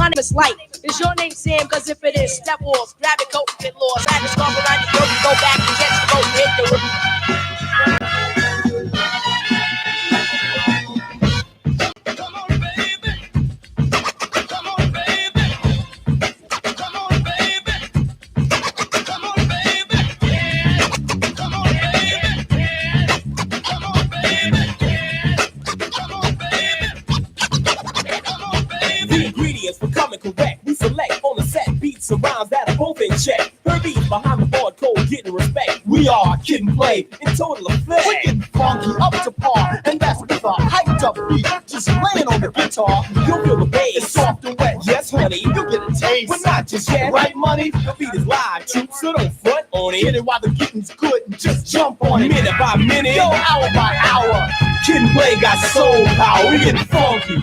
my name is Light. Is your name Sam? Cause if it is, step walls, grab your coat and get lost. Grab the scarf around your throat and go back and catch the boat, hit the river. For coming correct, we select on the set beats and rhymes that are both in check. Her beats behind the board code, getting respect. We are Kid and Play in total effect. We're getting funky up to par, and that's with a hyped up beat. Just laying on the guitar, You'll feel the bass, it's soft and wet. yes honey. You'll get a taste, But not just yet. right, money? The beat is live, true, so don't front on Hit it. it while the getting's good and just jump on it. Minute by minute, Yo, hour by hour. Kid and Play got soul power. We getting funky.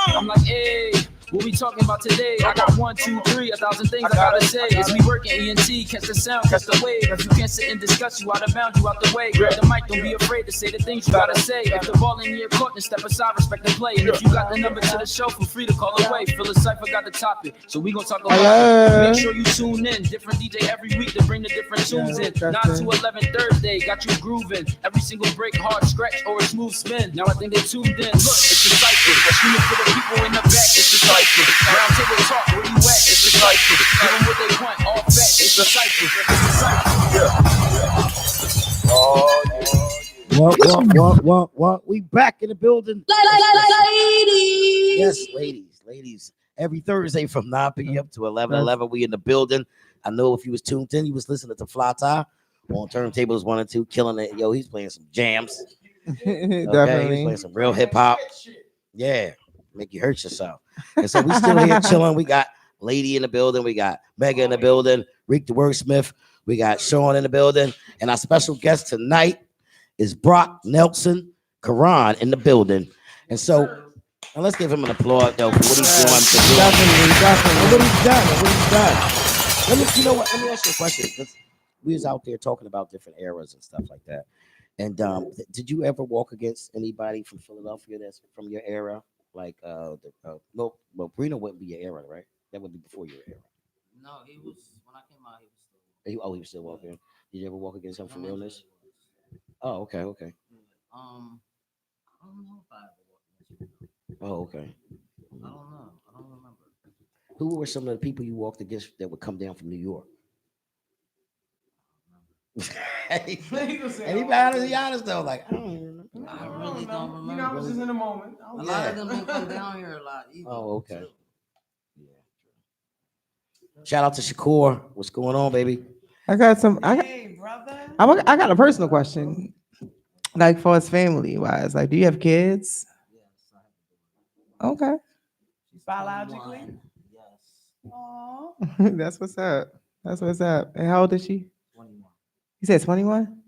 I'm like, hey, what we talking about today? I got 1, 2, 3, 1,000 things I gotta say. It's me working ENT, catch the sound, catch the wave. If you can't sit and discuss, you out of bounds, you out the way. Grab the mic, don't be afraid to say the things you gotta say. If the ball in your court, then step aside, respect the play. And if you got the number to the show, feel free to call away. Phil and Cypher got the topic, so we gon' talk about it. Make sure you tune in. Different DJ every week to bring the different tunes in. 9 to 11 Thursday, got you grooving. Every single break, hard scratch or a smooth spin. Now I think they tuned in. Look, it's the Cypher. Tuning for the people in the back. It's the Cypher. Round table talk, where you at? It's the Cypher. Give them what they want, all back. It's the Cypher. It's the Cypher. What? We back in the building. Ladies. Yes, ladies. Every Thursday from 9 p.m. to 11, we in the building. I know if you was tuned in, you was listening to Fly Tie on Turntables 1 and 2, killing it. Yo, he's playing some jams. Okay? He's playing some real hip hop. Yeah, make you hurt yourself. And so we still here chilling. We got Lady in the building. We got Mega in the building. Rick the Wordsmith. We got Sean in the building. And our special guest tonight is Brock Nelson Karan in the building. And so, and let's give him an applause though for what he's doing. Definitely. What he's done. Let me ask you a question. Because we was out there talking about different eras and stuff like that. And did you ever walk against anybody from Philadelphia that's from your era? Like no, well, Brino wouldn't be your era, right? That would be before your era. No, he was when I came out. He was still. He was still walking. Did you ever walk against him from illness? Oh, okay. I don't know if I ever walked against him. Oh, okay. I don't know. I don't remember. Who were some of the people you walked against that would come down from New York? Anybody honest though? Like, I don't even remember. I really don't remember. You know, I was just in a moment. A lot of them don't come down here a lot either. Oh, okay. Yeah. Shout out to Shakur. What's going on, baby? Hey, brother. I got a personal question. Like for his family wise, like, do you have kids? Yes, I have. Okay. Biologically? Yes. Aww. That's what's up. That's what's up. And how old is she? 21. You said 21?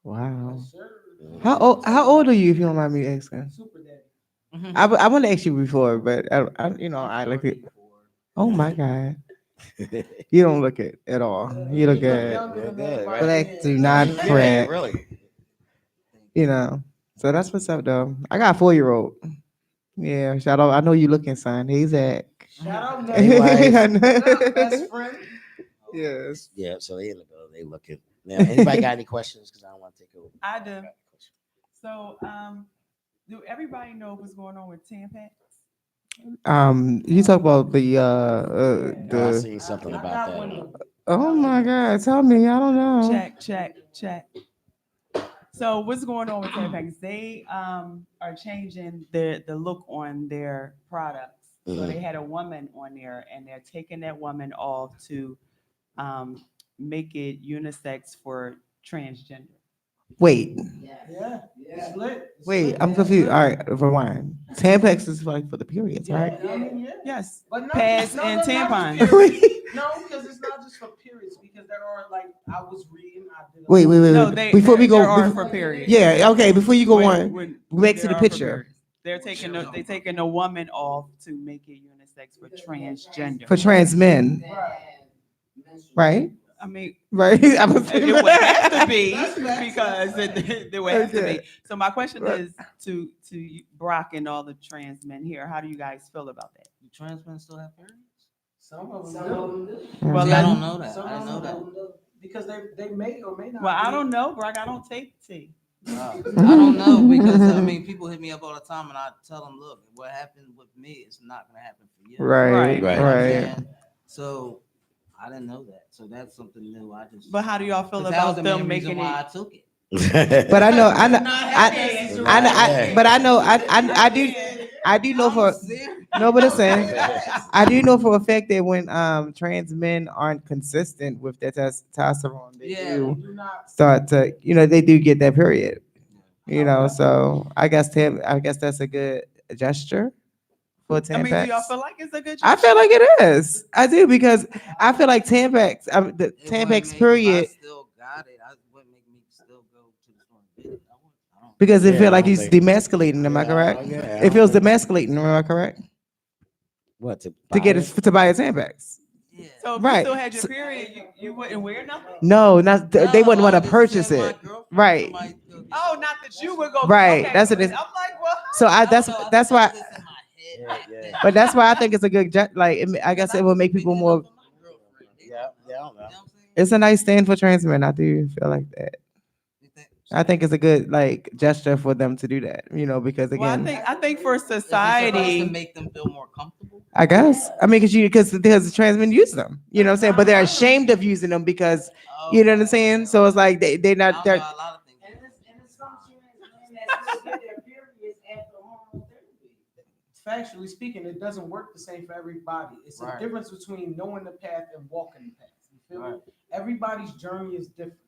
Wow. How old are you, if you don't mind me asking? Super daddy. I want to ask you before, but I like it. Oh my God. You don't look it at all. You look good. Black, do not fret. Really? So that's what's up, though. I got a 4-year-old. Yeah, shout out. I know you looking, son. Hey, Zach. Shout out, best friend. Yes. Yeah, so they in the building. They looking. Now, anybody got any questions? Because I don't want to take over. I do. So, do everybody know what's going on with Tampax? You talk about I seen something about that. Oh my God, tell me. I don't know. Check. So what's going on with Tampax? They are changing the look on their products. So they had a woman on there, and they're taking that woman off to make it unisex for transgender. Wait. Yeah. Wait, I'm confused. All right, rewind. Tampax is like for the periods, right? Yes. But Pads and tampons. Wait. No, because it's not just for because there are like I was reading. I did Wait. No, Before we go, there are for periods. yeah, okay. Before you go on, When back to there the are for picture periods. They're taking a woman off to make it unisex for transgender. for trans men, right? I mean, Right. it would have to be because there would have to Okay. be. So my question Right. is to you, Brock and all the trans men here. How do you guys feel about that? Do trans men still have periods? Some of them Well, do. I don't know that. I didn't know that. Because they may or may not. Well, I don't know, Brock. I don't take tea. I don't know because I mean people hit me up all the time and I tell them, look, what happened with me is not gonna happen for you. Right. Right. You know what I'm Right. saying? So I didn't know that. So that's something new. I just. But how do y'all feel 'cause that was about the them main reason making why it? I took it. But I know, I do know for no, but listen, I do know for a fact that when trans men aren't consistent with their testosterone, they do start to, they do get that period. So I guess that's a good gesture for Tampax. I mean, do y'all feel like it's a good? I feel like it is. I do because I feel like Tampax, the Tampax period. I still got it. I wouldn't make me still go to the store and get it. I don't. Because it Yeah, feel I like don't he's think- demasculating. Am I correct? Yeah, It feels demasculating. Am I correct? What to To get it to buy a Tampax. Yeah. So if Right. you still had your So- period, you wouldn't wear nothing. No, not they wouldn't want I to just purchase said my it. girlfriend, Right. somebody go get Oh, it. not that you would go. Right, Okay, that's what it is. I'm like, well, So I don't that's know, I that's think why. that's just in my head back then. But that's why I think it's a good I guess it will make people more. Yeah, I don't know. It's a nice stand for trans men. I do feel like that. I think it's a good gesture for them to do that. Because well, again, I think for Is it supposed to society, make them feel more comfortable? I guess because the trans men use them. You know what I'm saying? But they're ashamed of using them because you know what I'm saying. So it's like they're I not. don't They're, know, a lot of things. And it's some trans men that still get their periods after hormone therapy. Factually speaking, it doesn't work the same for everybody. It's Right. a difference between knowing the path and walking the path. You feel me? Right. Everybody's journey is different.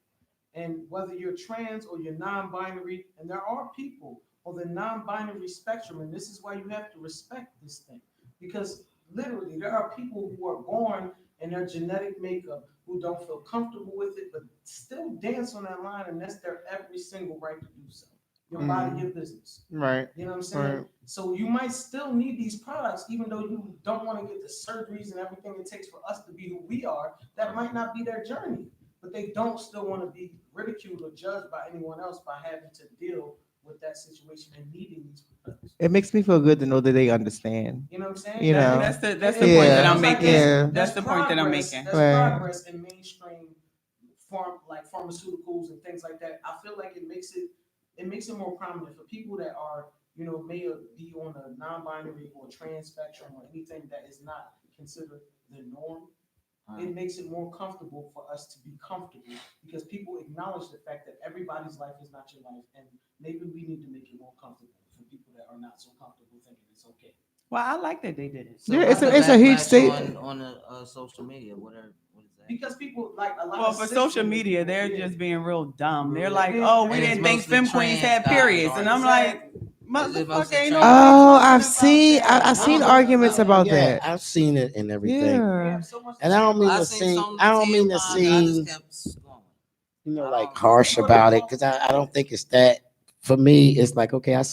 And whether you're trans or you're non-binary, and there are people on the non-binary spectrum, and this is why you have to respect this thing. Because literally, there are people who are born in their genetic makeup who don't feel comfortable with it, but still dance on that line, and that's their every single right to do so. Your body, your business. right. You know what I'm saying? Right. So you might still need these products, even though you don't want to get the surgeries and everything it takes for us to be who we are. That might not be their journey, but they don't still want to be ridiculed or judged by anyone else by having to deal with that situation and needing these products. It makes me feel good to know that they understand. You know what I'm saying? You know. that's the point Yeah, that I'm making. yeah. That's the point that I'm making. That's Right. progress in mainstream pharmaceuticals and things like that. I feel like it makes it more prominent for people that are, may be on a non-binary or trans spectrum or anything that is not considered the norm. It makes it more comfortable for us to be comfortable because people acknowledge the fact that everybody's life is not your life, and maybe we need to make it more comfortable for people that are not so comfortable thinking it's okay. Well, I like that they did it. So Yeah, what's it's the a huge backlash statement. on social media. What is that? Because people like a lot Well, of for cis social women- media, they're just being real dumb. They're Yeah. like, oh, we And it's didn't think mostly femme queens trans had guys, periods. right? And I'm like, mostly motherfucker, ain't trans no. guys. Oh, bitch I've talking seen about that. I've seen Oh, arguments about Yeah, that. I've seen it and everything. Yeah. And I don't mean I to seen seem, some I don't mean to tampons, I seem, just kept going. like harsh about it because I don't think it's that. For me, it's like okay, at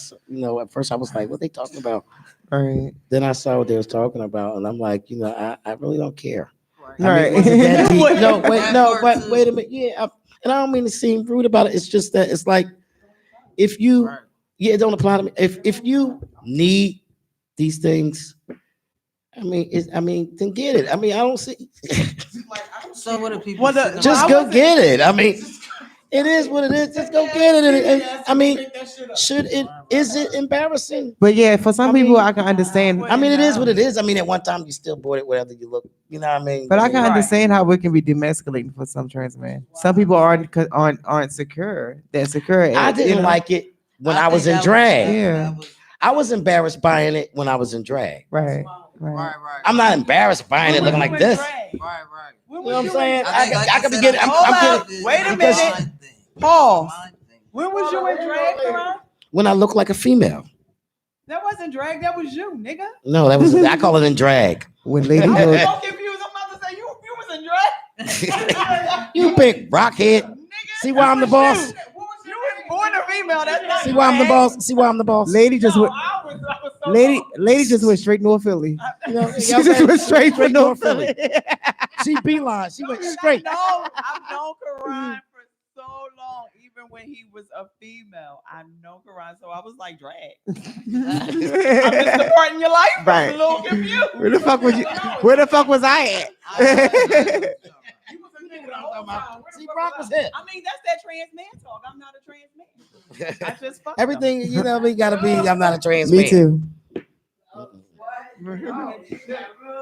first I was like, what they talking about? Right. Then I saw what they was talking about, and I'm like, I really don't care. Right. I mean, Right. was it that deep? No, wait, That no, part but too. wait a minute. Yeah, and I don't mean to seem rude about it. It's just that it's like if you, Right. yeah, it don't apply to me. If you need these things, then get it. I mean, I don't see. So what are people? Well, sitting Just around- go get it. I mean, it is what it is. Just go get it. And I mean, is it embarrassing? But yeah, for some I people, mean- I can understand. I mean, it is what it is. I mean, at one time you still bought it, whatever you look. You know what I mean? But I can Right. understand how it can be demasculating for some trans men. Some people aren't secure. They're secure. I didn't like it when I was think in that drag. Yeah. that was- I was embarrassed buying it when I was in drag. Right. Right. Right. I'm not embarrassed buying it When looking was like you in this. drag? Right. When You know what I'm was saying? in- I could be said, getting. I Hold I'm up. getting Wait a because minute. Pause. When was you in drag, Karan? when I look like a female. That wasn't drag. That was you, nigga. No, that was I call it in drag. When lady I was hood, so confused. I'm about to say you was in drag. You big rockhead. See why I'm the boss? You was born a female. That's not See why I'm the boss? See why I'm the boss? Lady just went. I was so Lady just went straight North Philly. You know, She just went straight for North Philly. She beeline. She went straight. I've known Karan for so long, even when he was a female. I know Karan, so I was like, drag. I missed the part in your life. Right. I'm a little confused. Where the fuck was you? Where the fuck was I at? See, Brock was here. I mean, that's that trans man talk. I'm not a trans man. I just fucked Everything, you know, we gotta be. I'm not a trans Me man. too.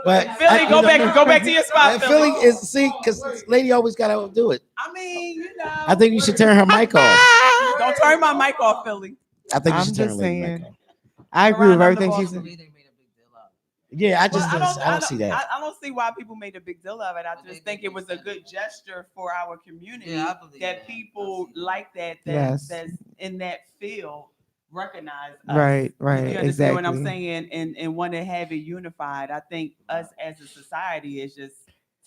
But Philly, go back to your spot. Philly is see, because lady always gotta do it. I mean, you know. I think you should turn her mic off. Don't turn my mic off, Philly. I think you I'm should turn just her mic saying. off. I agree with Karan, I'm everything the she boss. said. Yeah, I just Well, I don't see that. I don't see why people made a big deal of it. I just think it was a good gesture for our community that people like that's Yes. that's in that field recognize us. Right, You right, understand what I'm exactly. saying? And want to have it unified. I think us as a society is just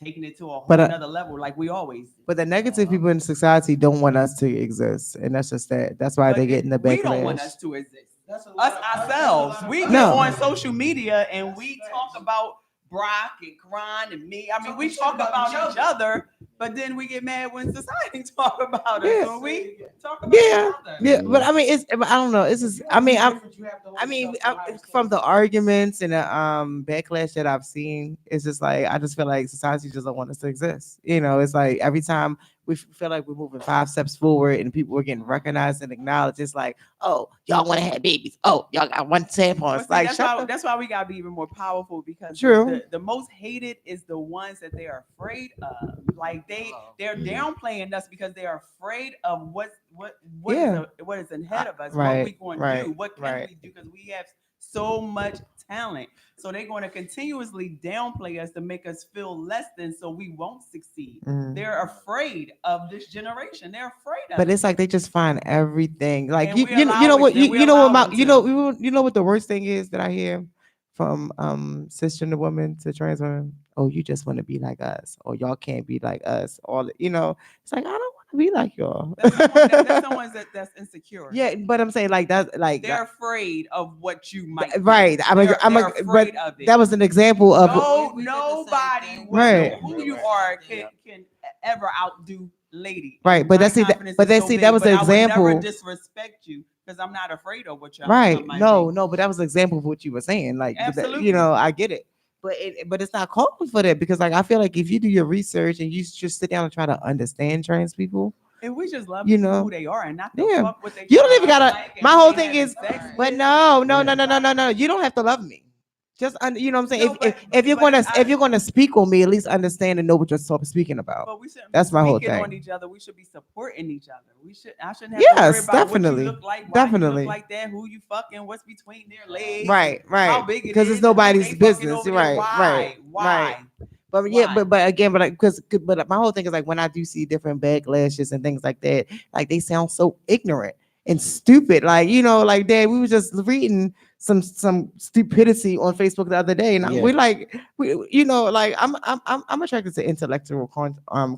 taking it to a whole But, another level, like we always do. But the negative people in society don't want us to exist, and that's just that. That's why But they get in the we don't want backlash. us to exist. Us ourselves. We get No. on social media and we talk about Brock and Karan and me. I mean, we talk about each other, but then we get mad when society talk about us. Yeah. So we talk about Yeah, each other. yeah, but I mean, I don't know. It's just, I mean, from the arguments and the backlash that I've seen, it's just like I just feel like society just don't want us to exist. You know, it's like every time we feel like we're moving 5 steps forward and people are getting recognized and acknowledged, it's like, oh, y'all want to have babies? Oh, y'all got one tampon. But It's see, like, that's why we gotta be even more powerful because True. the most hated is the ones that they are afraid of. Like they're downplaying us because they are afraid of what Yeah. is ahead of us. Right, What we going to right, do? What can right. we do? Because we have so much talent. So they're going to continuously downplay us to make us feel less than, so we won't succeed. Mhm. They're afraid of this generation. They're afraid of But it. it's like they just find everything. Like And you, we you, allow you know it- what and you, we you know what allow my, them you know what the worst thing is that I hear from cisgender women to trans women. Oh, you just want to be like us, or y'all can't be like us. All you know, it's like I don't want to be like y'all. That's someone that's insecure. Yeah, but I'm saying like that's like They're afraid of what you might do. right. They're but afraid of it. that was an example of Nobody, Right. who you are, can ever outdo lady. Right, but My that's see that, confidence but is that so see big, that was but the I would never example. disrespect you because I'm not afraid of what your Right. outcome might No, be. no, but that was an example of what you were saying. Like, Absolutely. you know, I get it. But it's not calling for that because like I feel like if you do your research and you just sit down and try to understand trans people, And we just love you people know, who they are and not the yeah, fuck what they you don't even sound gotta. like and My who whole they thing having is, sex but with. no. You don't have to love me. Just you know what I'm saying. No, If you're gonna speak on me, at least understand and know what you're speaking about. But we shouldn't That's be my whole speaking on thing. each other. We should be supporting each other. I shouldn't have to worry Yes, about definitely, what you look like, why you definitely. look like that, who you fucking, what's between their legs, Right, how right. big it Because is, it's nobody's they fucking business. over there. Right, right, Why? right. But yeah, but again, but my whole thing is like when I do see different backlashes and things like that, like they sound so ignorant and stupid. Like you know, like Dad, we were just reading some stupidity on Facebook the other day, and Yeah. we're like, you know, like I'm attracted to intellectual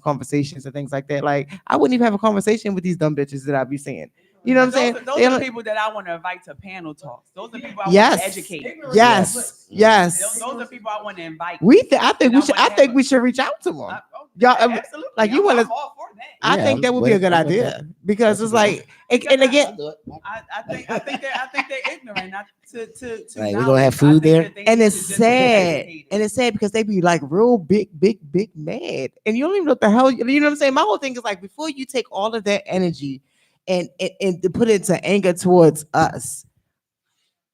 conversations and things like that. Like I wouldn't even have a conversation with these dumb bitches that I be seeing. You know what I'm saying? Those They are the don't- people that I want to invite to panel talks. Those are the people I want Yes, to educate. yes, yes. Those are people I want to invite. I think we should. I think we should reach out to them. Y'all, absolutely. like you want to. I Yeah, think that would be a good I'm with idea that. because it's like, and again, I think they're ignorant. Not to Like, we knowledge. gonna have I food think there? that they and need it's to just be sad, educated. and it's sad because they be like real big mad, and you don't even know what the hell. You know what I'm saying? My whole thing is like before you take all of that energy and to put it into anger towards us.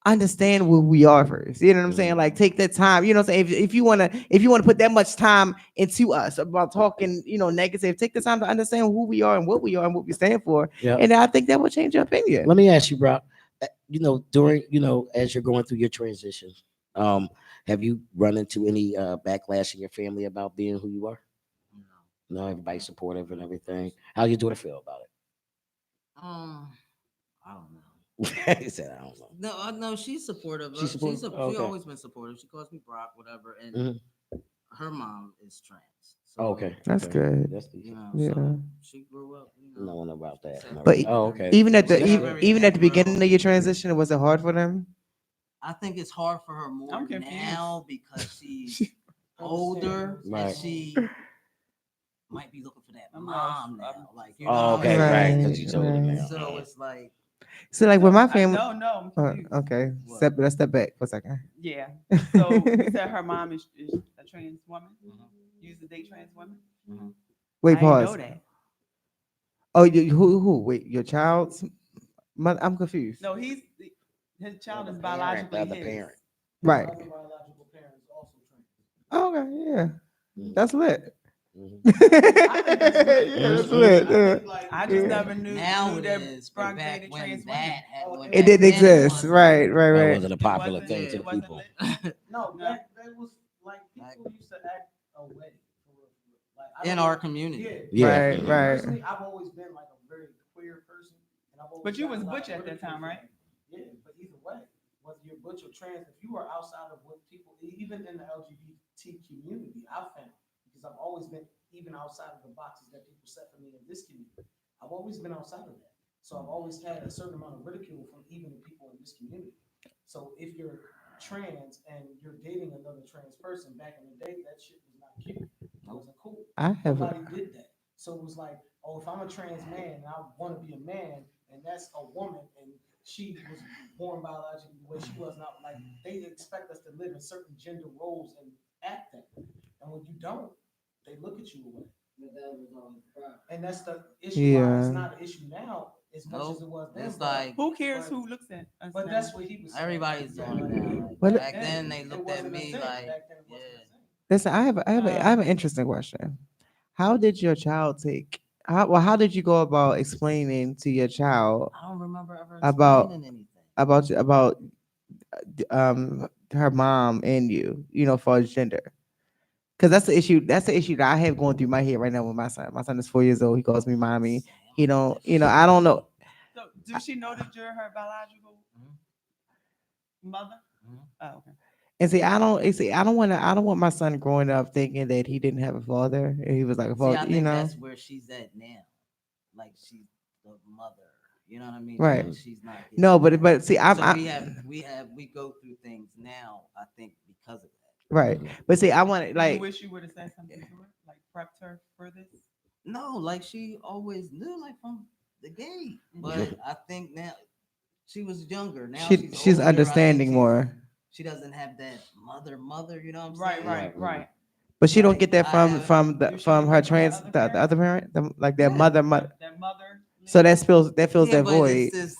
Understand who we are first. You know what I'm saying? Like take that time. You know what I'm saying? If you wanna put that much time into us about talking, you know, negative, take the time to understand who we are and what we are and what we stand for. Yeah. And I think that will change your opinion. Let me ask you, Brock. You know, during as you're going through your transition, have you run into any backlash in your family about being who you are? No, everybody's supportive and everything. How your daughter feel about it? I don't know. He said, I don't know. No, she's supportive. She's supportive? She's Okay. always been supportive. She calls me Brock, whatever, and Mhm. her mom is trans, So, Okay. That's okay. good. That's You know, Yeah. so she grew up. You know, knowing about that. separate. But Oh, okay. even at So the we have even at the everything beginning real. of your transition, was it hard for them? I think it's hard for her more I'm confused. now because she's older and Right. she might be looking for that I'm mom lost. now. Like, you know Oh, what I'm okay, right. saying? Because you told him Right. now. So it's like, So like with my I, family. no, I'm confused. Okay, What? let's step back for a second. Yeah. So you said her mom is a trans woman. Used to date trans women. Wait, I didn't know pause. that. Oh, who? Wait, your child's mother? I'm confused. No, his child is The biologically other his. parent. Right. Other biological parents also trans. Oh, okay, yeah, that's lit. Mhm. That's lit. I just never knew now it that is, but Brock back dated when trans that women. had, when It back didn't then exist. wasn't. Right, right, That right. wasn't a popular wasn't- thing to it the wasn't people. lit. No, No. that was like people used to act away. Like, I In don't- our community. Yeah. Yeah. Right, Me right. Personally, I've always been like a very queer person, and I've always But you gotten was a lot butch of at that ridicule time, for right? it. Yeah, but either way, whether you're butch or trans, if you are outside of what people, even in the LGBT community, I've found, because I've always been even outside of the boxes that people set for me in this community, I've always been outside of that. So I've always had a certain amount of ridicule from even the people in this community. So if you're trans and you're dating another trans person, back in the day, that shit was not cute. It wasn't cool. I have. Nobody did that. So it was like, oh, if I'm a trans man and I want to be a man, and that's a woman, and she was born biologically the way she was, not like they expect us to live in certain gender roles and act that way. And when you don't, they look at you away. And that's the issue. Why it's Yeah. not an issue now as much as it was then. It's but- like Who cares but- who looks at us? But now? that's what he was saying. everybody's doing it now. Like, Well, back then, then they it looked at wasn't a me thing. like, Back then it wasn't yeah. a thing. Listen, I have an interesting question. How did your child take? How did you go about explaining to your child I don't remember ever About- explaining anything. about her mom and you know, for gender? Because that's the issue. That's the issue that I have going through my head right now with my son. My son is 4 years old. He calls me mommy. He don't. You know, I don't know. So, does she know that you're her biological mother? Mhm. Oh, okay. And see, I don't want to. I don't want my son growing up thinking that he didn't have a father. And he was like a See, father. I You think know. that's where she's at now. Like she's the mother. You know what I mean? Right. Like, she's not. getting No, that. but see, So I we go through things now. I think because of that. right. But see, I want to You like. wish you would have said something to her, like prepped her for this. No, like she always knew, like from the gate. Mhm. But I think now she was younger. Now She's older, I understanding think more. She doesn't have that mother. You know what I'm Right, saying? right. But she don't Like, get that I from Do she from get her that from the trans other the other parent, like their Yeah. mother. That mother. So that fills Yeah, that but void. it's just,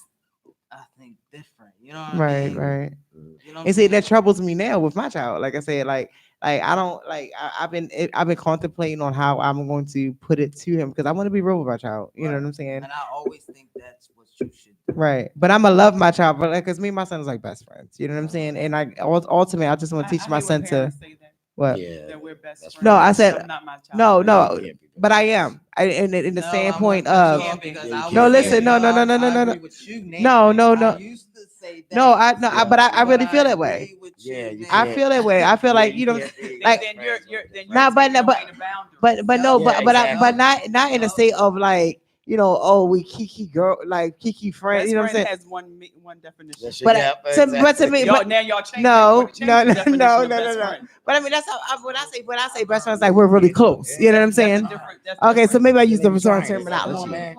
I think, different. You know what I Right, mean? right. You know what I'm And see, saying? that troubles me now with my child. Like I said, like I don't like I've been contemplating on how I'm going to put it to him because I want to be real with my child. You know what I'm saying? And I always think that's what you should do. Right. But I'm gonna love my child, but like, cause me and my son is like best friends. You know what I'm saying? And ultimately, I just want to teach my hate son when to parents say that, what? Yeah. that we're best friends. No, I said I'm not my child. no, You no. can't be But I am. In the No, standpoint I'm of with you Can't be. because Yeah, you I can't was be. saying, No, I no. agree with you, Nate, No, no, because no. I used to say that. No, I no, Yeah. but I But really feel I that way. agree with Yeah, you you now. I feel that way. I feel Yeah, like you you know, can't be like then you're taking Nah, but- away but- the boundaries. but no, Yeah, but exactly. not in a state of like, you know, oh, we kiki girl, like kiki friend. Best You know what I'm friend saying? has one definition. That's But yeah, but to me, Y'all, but now y'all change no, it. Change the definition of best friend. But I mean, that's how when I say best friends, like we're really close. You know what I'm saying? That's Okay, so different. maybe I use the Maybe wrong trying. Come on, terminology. man.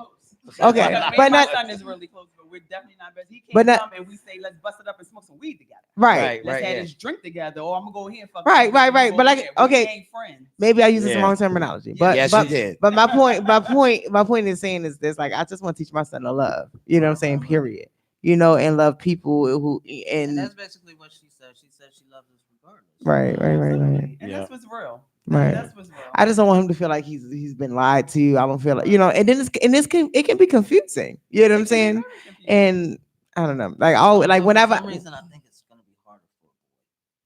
Okay, Because me but and my not son is really close, but we're definitely not best. He But can't not- come and we say, let's bust it up and smoke some weed together. right. Let's have yeah. this drink together, or I'm gonna go here and fuck. Right, you, right, and you right. go But like, there. We okay. ain't friends. Maybe I use the Yeah. wrong terminology, but Yes, but, you did. but my point is saying is this: like, I just want to teach my son to love. You know what I'm saying? Period. You know, and love people who And and that's basically what she said. She said she loves us regardless. right. And Yeah. that's what's real. Right. That's what's real. I just don't want him to feel like he's been lied to. I don't feel like, you know, and then it can be confusing. You know what I'm saying? And I don't know, like like For whenever, some reason, I think it's gonna be harder for.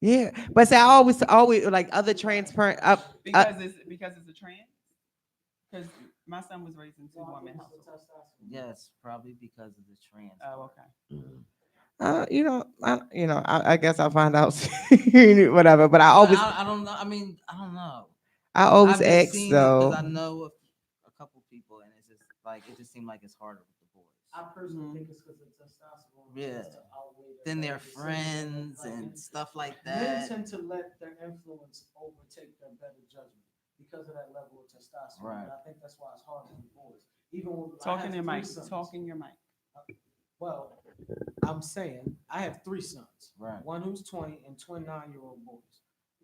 yeah. But say I always like other transparent because it's a trans. Because my son was raised in two woman household. Yes, probably because of the trans. Oh, okay. I guess I'll find out soon, whatever. But I always I don't know. I mean, I don't know. I always I've just ask seen it because though. I know a couple people, and it's just like it just seemed like it's harder with the boys. I personally think it's because of testosterone. Yeah. tends to outweigh the Then they're other decisions friends that, and stuff like men that. tend to let their influence overtake their better judgment because of that level of testosterone. Right. And I think that's why it's hard with boys. Even when I Talking have your three mic. sons. Talking your mic. Well, I'm saying I have three sons. Right. One who's 20 and twin 9-year-old boys.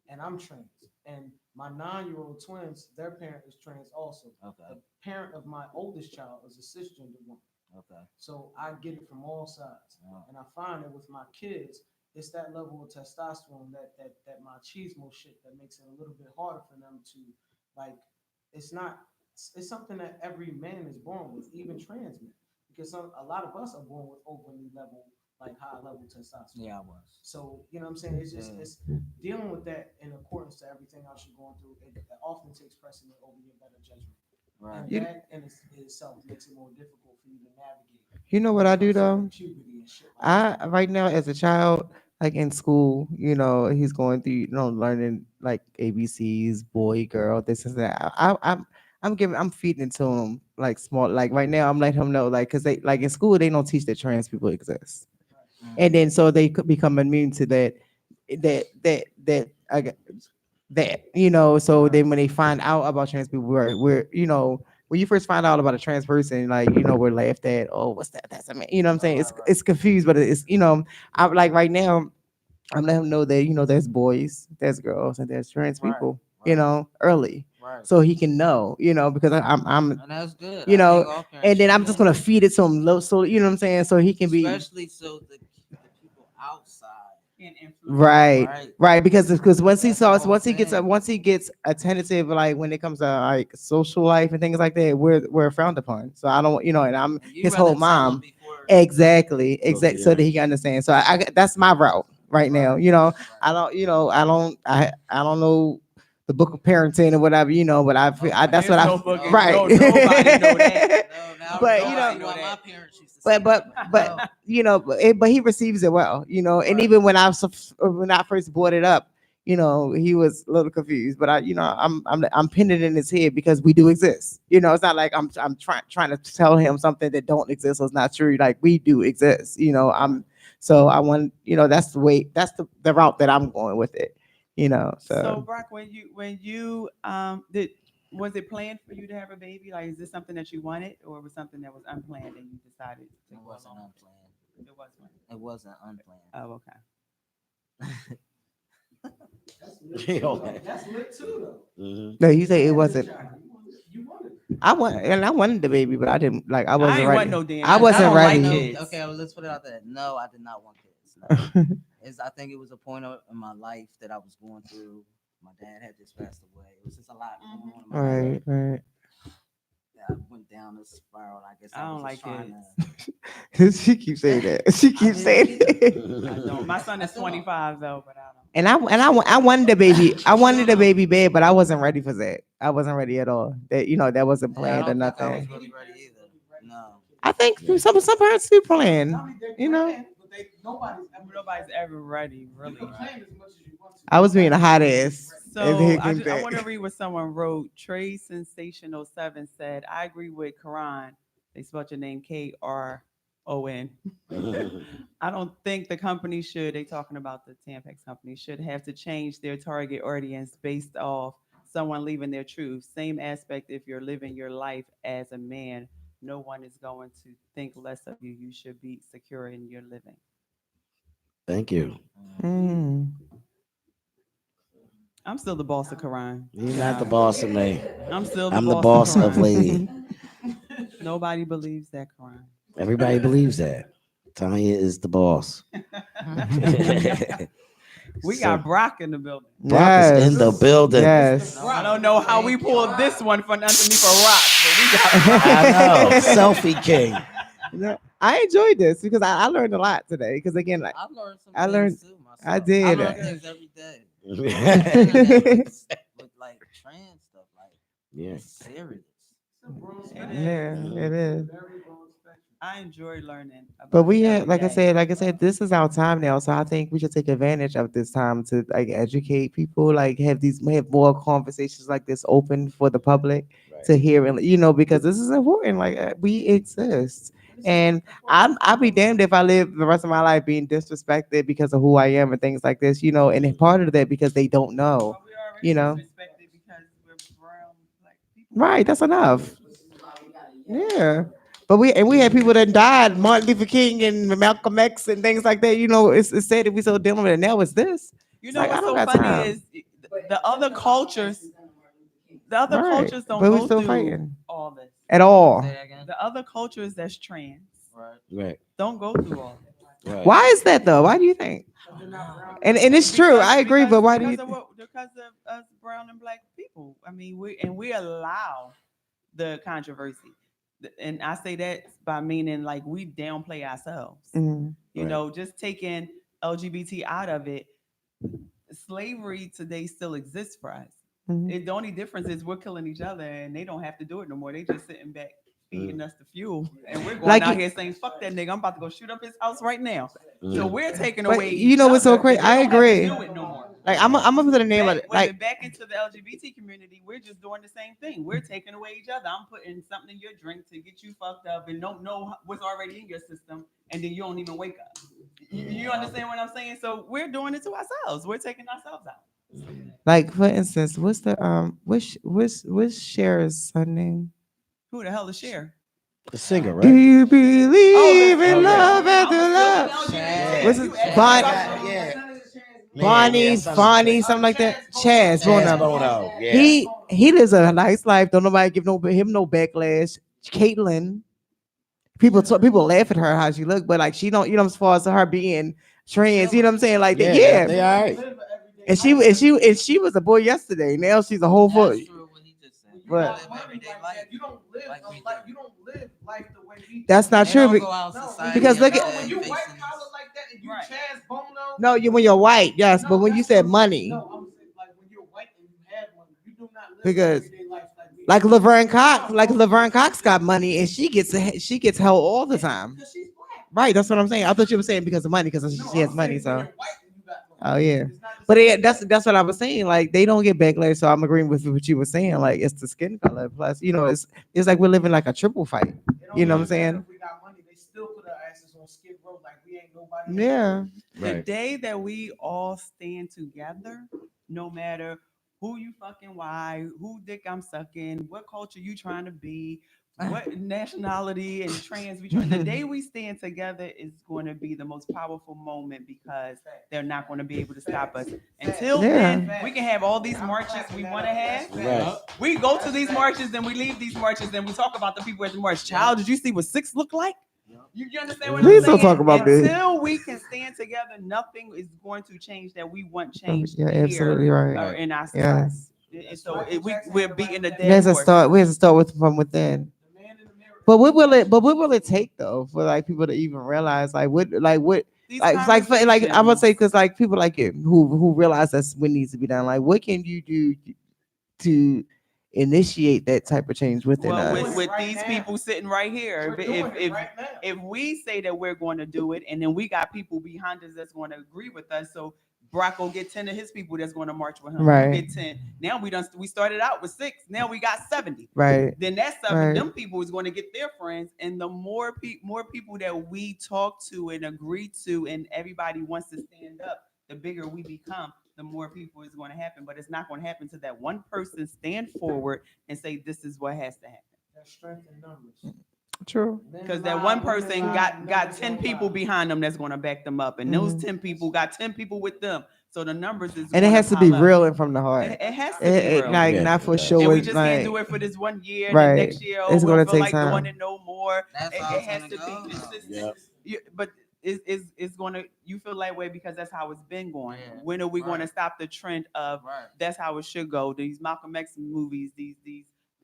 And I'm trans. And my 9-year-old twins, their parent is trans also. Okay. The parent of my oldest child is a cisgender woman. Okay. So I get it from all sides. And I find that with my kids, it's that level of testosterone, that machismo shit that makes it a little bit harder for them to, like, it's something that every man is born with, even trans men. Because a lot of us are born with overly level, like high level testosterone. Yeah, I was. So, you know what I'm saying? It's just, it's dealing with that in accordance to everything else you're going through. It often takes precedent over your better judgment. Right. And that in itself makes it more difficult for you to navigate. You know what I do though? Puberty and shit like I right now as a child, like in school, he's going through, learning like ABCs, boy, girl, this and that. I'm feeding it to him like small, like right now I'm letting him know, like, cause they like in school they don't teach that trans people exist, and then so they could become immune to that. So then when they find out about trans people, when you first find out about a trans person, like, we're laughed at. Oh, what's that? That's a man. You know what I'm saying? It's confused, but it's, I'm like right now, I'm letting them know that, there's boys, there's girls, and there's trans people, early. Right. So he can know, because I'm And that's good. you I know, think all parents and then should I'm do just that. gonna feed it to him low, so you know what I'm saying, so he can be Especially so the people outside. right, because once he That's the starts, whole thing. once he gets attentive, like when it comes to like social life and things like that, we're frowned upon. So I don't, and I'm And you his rather whole tell 'em mom. before- Exactly, so that he can understand. So that's my route right now. I don't know the book of parenting or whatever, but that's what There's I no book. right. No, nobody know that. No, now But, nobody know what my parents used to but say. but he receives it well, and even when I first brought it up, he was a little confused, but I'm pinning it in his head because we do exist. It's not like I'm trying to tell him something that don't exist or it's not true. Like we do exist. So I want, that's the way, that's the route that I'm going with it. So So Brock, when you was it planned for you to have a baby? Like, is this something that you wanted, or was something that was unplanned and you decided to It go wasn't along? unplanned. It wasn't. It wasn't unplanned. Oh, okay. That's lit too, though. That's lit too, though. no, you say it wasn't. You wanted I wanted the baby, but I didn't like. I wasn't ain't ready. want no damn I kids. wasn't I don't like ready. kids. Okay, well, let's put it out there. No, I did not want kids. No. I think it was a point in my life that I was going through. My dad had just passed away. It was just a lot going on in my life. Right. Yeah, I went down this spiral. I guess I don't was like trying kids. She keeps saying that. She keeps saying I it. don't. My son is 25 though, but I don't. And I wanted a baby. I wanted a baby bad, but I wasn't ready for that. I wasn't ready at all. That wasn't I planned or don't think I was nothing. really ready either. No. I think some parents do plan. but Nobody's ever ready, really. You can plan as much as you want to. I was being a hot ass. So I want to read what someone wrote. Trey Sensational 7 said, "I agree with Karan. They spelled your name Kron. I don't think the company should. They talking about the Tampax company should have to change their target audience based off someone leaving their truth. Same aspect. If you're living your life as a man, no one is going to think less of you. You should be secure in your living." Thank you. I'm still the boss of Karan. You're not the boss of me. I'm still I'm the boss of Karan. Lady. Nobody believes that, Karan. Everybody believes that. Tanya is the boss. We got Brock in the building. Brock is in the building. Yes. I don't know how we pulled this one from underneath a rock, but we got Brock. I know. Selfie king. I enjoyed this because I learned a lot today. Because again, like I learned some I learned, things too myself. I did. I learn things every day. With like trans stuff, like Yeah. it's serious. Yeah, it is. I enjoy learning about But it we every had, like day. I said, this is our time now. So I think we should take advantage of this time to like educate people, like have more conversations like this open for the public to hear, and because this is important. Like we exist, and I'll be damned if I live the rest of my life being disrespected because of who I am and things like this. And then part of that because they don't know. But we already You know, disrespected because we're brown black people. right? That's enough. Yeah. But we had people that died, Martin Luther King and Malcolm X and things like that. It's said that we still dealing with it. Now it's this. You It's know like I what's don't so got funny time. is the other cultures. The other Right. cultures don't But we go still through fighting. all this. At all. Say that again. The other cultures that's trans Right. don't go through all this. Right. Why is that though? Why do you think? And it's true. I agree, but why do you Because of us brown and black people. I mean, we allow the controversy. And I say that by meaning like we downplay ourselves. Mhm. Just taking LGBT out of it, slavery today still exists for us. Mhm. The only difference is we're killing each other and they don't have to do it no more. They just sitting back feeding us the fuel. And we're going Like out it- here saying, fuck that nigga, I'm about to go shoot up his house right now. So Mm. we're taking But away you know what's so other, crazy? they I don't have to agree. do it no more. Like I'm gonna put a name on it. Like Back into the LGBT community, we're just doing the same thing. We're taking away each other. I'm putting something in your drink to get you fucked up and don't know what's already in your system, and then you don't even wake up. You understand what I'm saying? So we're doing it to ourselves. We're taking ourselves out. like for instance, what's Cher's son name? Who the hell is Cher? The singer, Do right? you believe in okay. love after love? What's his Bonnie? Bonnie, something like that. Chaz Chaz Bono. Bono. Yeah. He lives a nice life. Don't nobody give him no backlash. Caitlyn, people laugh at her how she look, but like she don't, as far as her being trans, you know what I'm saying? Like Yeah, they all right. And she was a boy yesterday. Now she's a whole foot. That's true what he just said. But Everyday life. You don't live you don't live life the way we do. that's not They true. don't go out in society Because look every at day When you facing white this. collar like that and you Chaz Bono. no, when you're white, yes, but when you said money, No, I'm saying like when you're white and you have money, you do not live because everyday life like we like Laverne Cox got money and she gets held all the time. because she's black. Right, that's what I'm saying. I thought you were saying because of money, because No, she has I'm money. saying when So you're white and you got money. oh yeah, It's not the but same that's what I was saying. Like they don't get backlash, so I'm agreeing with what you were saying. Like it's the skin color plus, it's like we're living like a triple fight. It don't You know what I'm even matter saying? If we got money, they still put our asses on Skid Row like we ain't nobody. Yeah. The Right. day that we all stand together, no matter who you fucking why, who dick I'm sucking, what culture you trying to be, what nationality and trans we trying. The day we stand together is going to be the most powerful moment because they're not going to be able to stop us. Until then, we can have all these marches we want to have. Right. We go to these marches, then we leave these marches, then we talk about the people at the march. Child, did you see what 6 look like? You understand what Please I'm saying? don't talk about this. Until we can stand together, nothing is going to change that we want changed You're here absolutely right. or in our Yeah. society. And so we're beating a dead There's a horse. start. We have to start with from within. But what will it take though for like people to even realize what These like I would say conversations. because like people like you who realize that's what needs to be done. Like what can you do to initiate that type of change within Well, us? with these people sitting right here, if we say that we're going to do it, and then we got people behind us that's going to agree with us, so Brock will get 10 of his people that's going to march with him. Right. We'll get 10. Now we started out with 6. Now we got 70. Right. Then that 7, Right. them people is going to get their friends, and the more people that we talk to and agree to, and everybody wants to stand up, the bigger we become. The more people is going to happen, but it's not going to happen to that one person stand forward and say this is what has to happen. That strength in numbers. True. Because that one person got 10 people behind them that's going to back them up, and those 10 people got 10 people with them. So the numbers is And it has to be real and from the heart. It has to be real. Like Yeah, not for it does. show. And we it, just like, can't do it for this one year. Right. And the next year, It's we gonna don't feel take like time. doing it no more. That's It how it's has gonna to go, be though. consistent. Yep. But it's gonna. You feel that way because that's how it's been going. Yeah. When are we going to Right. stop the trend of Right. that's how it should go? These Malcolm X movies, these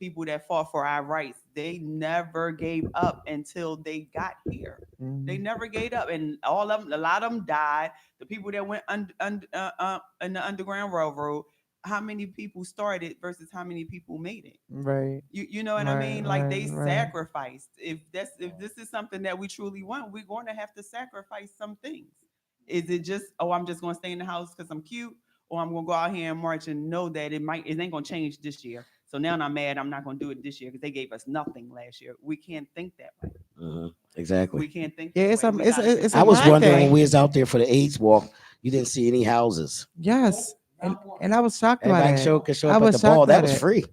people that fought for our rights, they never gave up until they got here. They never gave up, and a lot of them died. The people that went in the Underground Railroad, how many people started versus how many people made it. Right. You know what I Right, mean? Like they right, right. sacrificed. If this is something that we truly want, we're going to have to sacrifice some things. Is it just, oh, I'm just going to stay in the house because I'm cute, or I'm going to go out here and march and know that it ain't going to change this year. So now I'm mad. I'm not going to do it this year because they gave us nothing last year. We can't think that way. Exactly. We can't think. Yeah, that it's way. a We it's gotta a, it's a I was mind wondering thing. when we was out there for the AIDS walk, you didn't see any houses. Yes, and I was shocked by Everybody that. could show I up at was the ball. shocked That by was that. free.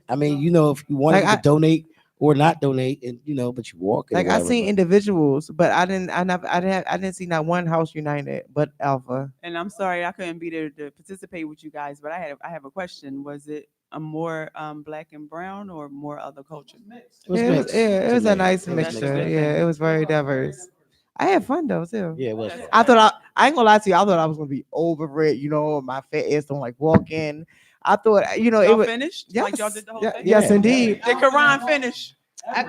I mean, you know, if you wanted Like to donate or not donate, and but you walk it. Like or I whatever, seen but- individuals, but I didn't see not one house united, but Alpha. And I'm sorry I couldn't be there to participate with you guys, but I have a question. Was it a more black and brown or more other cultures? It was Yeah, mixed. it was a mix. nice It was mixture. mixed. Yeah, it was very diverse. I had fun though too. Yeah, it was. I thought I ain't gonna lie to you. I thought I was gonna be over it. My fat ass don't like walking. I thought it Y'all was finished? yes, Like y'all did the whole yeah, thing? yes indeed. Did Quran finish? I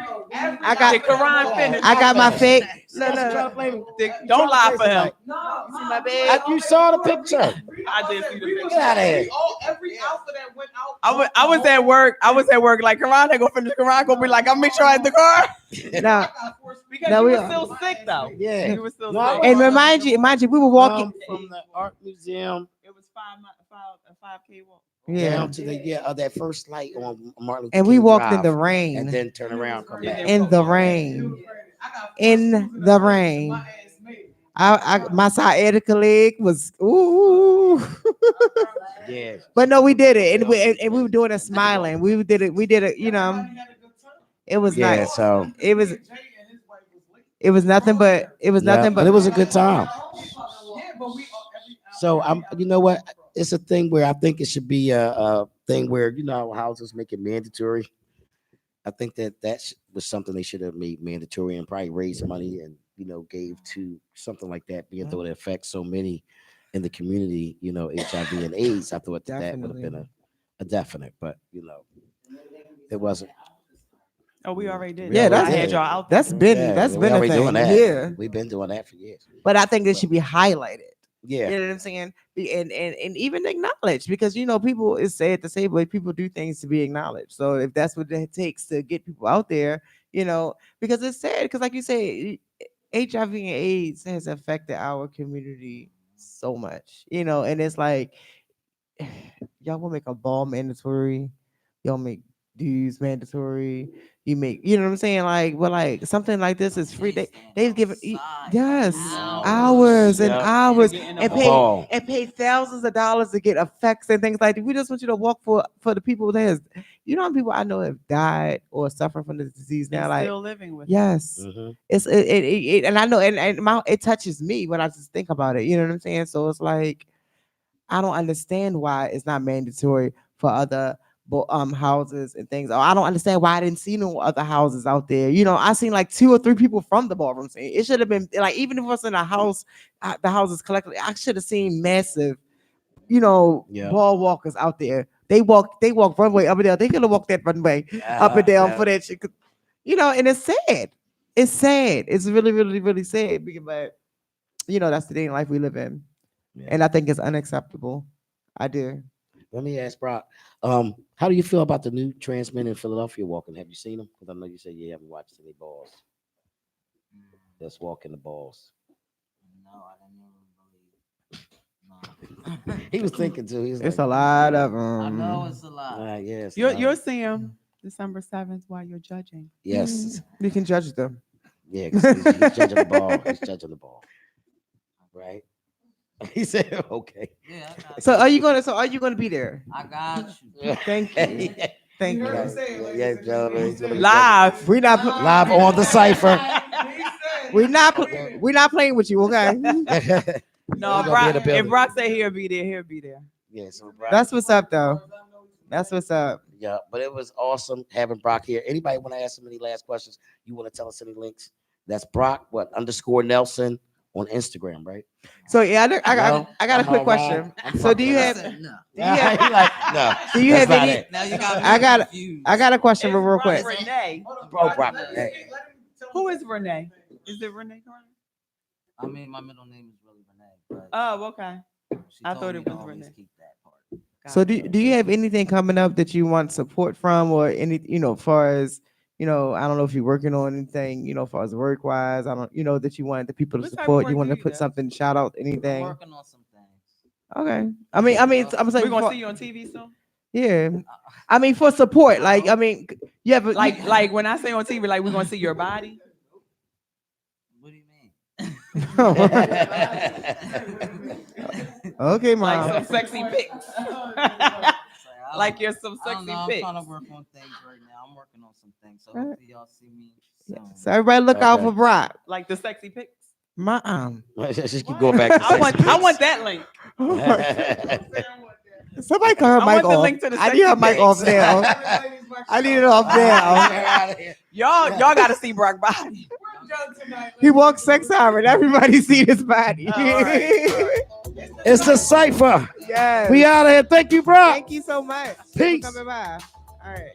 got Did Quran finish? I got my fake. No, no, no. Don't lie for him. You see my bed? You saw the picture. I did see the picture. Get out of here. Every alpha that went out. I was at work. I was at work. Like Quran ain't gonna finish. Quran gonna be like, I'll make sure I in the car. No, Because no, you we were still sick though. Yeah. You were still No, I sick. and mind you, we were walking. From the art museum It was 5K walk. Yeah, down to the that first light on Martin Luther and we King walked in Drive, the rain. and then turn around, come back. In the rain. In the rain. My sciatica leg was ooh. Yeah. But no, we did it, and we were doing it smiling. We did it. It was Yeah, nice. so It was nothing but nothing but but it was a good time. So you know what? It's a thing where I think it should be a thing where how houses make it mandatory. I think that was something they should have made mandatory and probably raised money and gave to something like that, being though it affects so many in the community. HIV and AIDS. I thought that would have been a definite, but it wasn't. Oh, we already did. Yeah, I had y'all out. that's been a already thing. doing that. Yeah, We've been doing that for years. but I think this should be highlighted. Yeah. You know what I'm saying? And even acknowledged, because people, it's sad to say, but people do things to be acknowledged. So if that's what it takes to get people out there, because it's sad, because like you say, HIV and AIDS has affected our community so much, and it's like y'all will make a ball mandatory, y'all make dues mandatory. You make, you know what I'm saying? Like something like this is free. They've given yes hours and hours and pay thousands of dollars to get effects and things like that. We just want you to walk for the people that has, how many people I know have died or suffer from this disease now. Like still living with yes, it's and I know and it touches me when I just think about it. You know what I'm saying? So it's like I don't understand why it's not mandatory for other houses and things. Or I don't understand why I didn't see no other houses out there. I seen like 2 or 3 people from the ballroom scene. It should have been like, even if it was in a house, the houses collectively, I should have seen massive, ball walkers out there. They walk runway up and down. They could have walked that runway up and down for that shit. And it's sad. It's sad. It's really, really, really sad. But that's the day in life we live in. Yeah. And I think it's unacceptable. I do. Let me ask Brock, how do you feel about the new trans men in Philadelphia walking? Have you seen them? Because I know you said you haven't watched any balls. That's walking the balls. No, I didn't really. No. He was thinking too. It's a lot of them. I know it's a lot. Yes. You'll see him December 7th while you're judging. Yes. You can judge them. Yeah, because he's judging the ball. He's judging the ball. Right? He said, "Okay." Yeah. So are you gonna be there? I got you. Thank you. Thank you. Yeah, gentlemen. He's gonna be Live. We're not live on the Cypher. We're not playing with you, okay? No, Brock, if Brock say he'll be there, he'll be there. Yeah, so Brock, That's what's up, though. That's what's up. Yeah, but it was awesome having Brock here. Anybody want to ask him any last questions? You want to tell us any links? That's Brock _Nelson on Instagram, right? So yeah, I got a quick question. So do you have any? Now you got me I got a question real quick. Renee. Bro, Brock. Hey. Who is Renee? Is it Renee Carter? I mean, my middle name is really Renee. But Oh, okay. she I told thought me it to was always Renee. keep that part. So do you have anything coming up that you want support from, or any, far as, I don't know if you're working on anything, far as work wise, I don't, that you wanted the people to What type of support. work You do want to you put do? something, shout out I'm anything. working on some things. Okay. I'm saying We're gonna see you on TV soon. yeah. I mean, for support, like, hope. I mean, you have Like when I say on TV, like we're gonna see your body. What do you mean? okay, Like mom. some sexy pics. Like you're some I don't sexy know. I'm pics. trying to work on things right now. I'm working on some things, so Right. hopefully y'all see me soon. So everybody look out Okay. for Brock. Like the sexy pics. Just keep going back. To I want sex that link. Somebody cut her I mic want the off. link to the I need her sexy mic off pics. now. I need it off now. Y'all gotta see Brock body. He walks sex hour and everybody see his body. It's the Cypher. Yes. We out of here. Thank you, bro. Thank you so much. Peace. For coming by. All right.